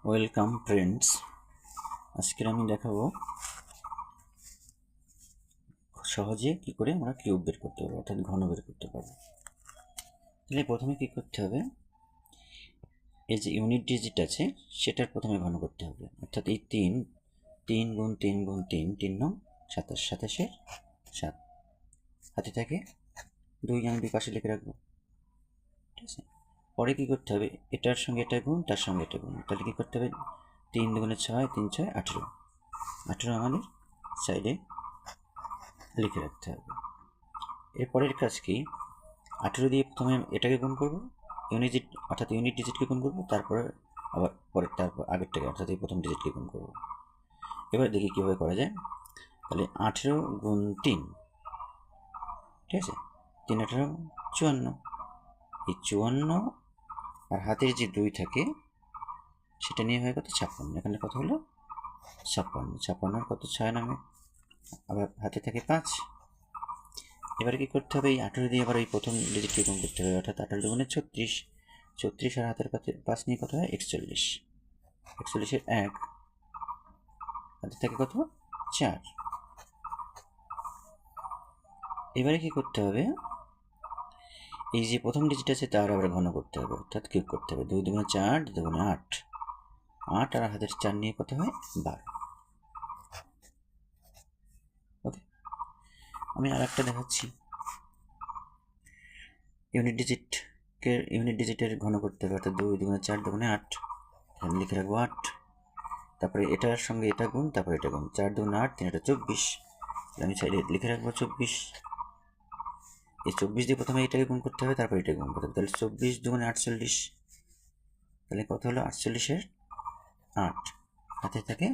Welcome friends. আজকের আমি দেখাবো সহজে কি করে আমরা কিউব বের করতে পারবো, অর্থাৎ ঘন বের করতে পারবো। তাহলে প্রথমে কি করতে হবে, এই যে ইউনিট ডিজিট আছে সেটার প্রথমে ঘন করতে হবে, অর্থাৎ এই 3 গুণ 3 গুণ 3 3 নং 27, 27-এর 7 হাতে থাকে 2, আমি দুই পাশে লিখে রাখবো। ঠিক আছে, পরে কি করতে হবে, এটার সঙ্গে এটা গুণ, তার সঙ্গে এটা গুণ, তাহলে কি করতে হবে 3 দুগুণে 6, 3 6 18 আমাদের সাইডে লিখে রাখতে হবে। এরপরের কাজ কি, 18 দিয়ে প্রথমে এটাকে গুণ করবো, অর্থাৎ ইউনিট ডিজিটকে গুণ করবো, তারপরে আবার তারপর আগেরটাকে অর্থাৎ এই প্রথম ডিজিটকে গুণ করবো। এবার দেখি কীভাবে করা যায়। তাহলে 18 গুণ 3, ঠিক আছে, 3 18 54, এই 54 আর হাতের যে 2 থাকে সেটা নিয়ে হয় কত 56, এখানে কত হলো 56 কত 6 নামে, আবার হাতে থাকে 5। এবারে কি করতে হবে, এই 18 দিয়ে আবার এই প্রথম ডিজিটকে গুণ করতে হবে, অর্থাৎ 18 দুগুণে 36, 36 আর হাতের কাছে 5 নিয়ে কত হয় 41, 41-এর 1 হাতে থাকে কত 4। এবারে কি করতে হবে, এই যে প্রথম ডিজিট আছে তার আবার ঘন করতে হবে, অর্থাৎ কিউব করতে হবে। 2 দুগুণে 4, 2 দুগুণে 8, 8 আর হাতের 4 নিয়ে কত হয় 12। ওকে, আমি আর একটা দেখাচ্ছি। ইউনিট ডিজিটের ঘন করতে হবে, অর্থাৎ 2 দুগুণে 4, 2 দুগুণে 8, এখানে লিখে রাখবো 8। তারপরে এটার সঙ্গে এটা গুণ, তারপরে এটা গুণ, 4 দুগুণে 8, 3 24, আমি সাইডে লিখে রাখবো 24। এই 24 দিয়ে প্রথমে এটাকে গুণ করতে হবে, তারপরে এটাকে গুণ করতে হবে, তাহলে 24 দুগুণে 48, তাহলে কত হলো 48-এর 8 হাতে থাকে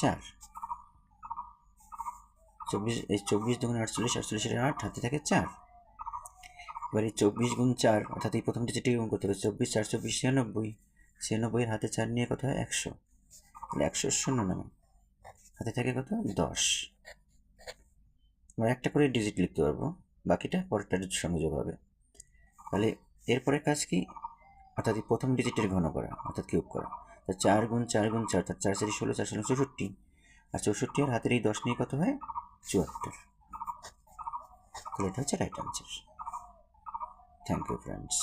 4। 24 দুগুণে 48, 48-এর 8 হাতে থাকে 4। এবার এই 24 গুণ 4, অর্থাৎ এই প্রথম ডিজিটকে গুণ করতে হবে, 24 4 24 96, 96 হাতে 4 নিয়ে কত হয় 100, তাহলে 100 নামে হাতে থাকে কত 10। আমরা একটা করে ডিজিট লিখতে পারবো, বাকিটা পরেরটার সঙ্গে যোগ হবে। তাহলে এরপরে কাজ কি, অর্থাৎ এই প্রথম ডিজিটের ঘন করা, অর্থাৎ কিউব করা। তা 4 গুণ 4 গুণ 4, অর্থাৎ 4 4 16, 4 16 64, আর 64 আর হাতের এই 10 নিয়ে কত হয় 74। তাহলে এটা হচ্ছে right answer. Thank you friends.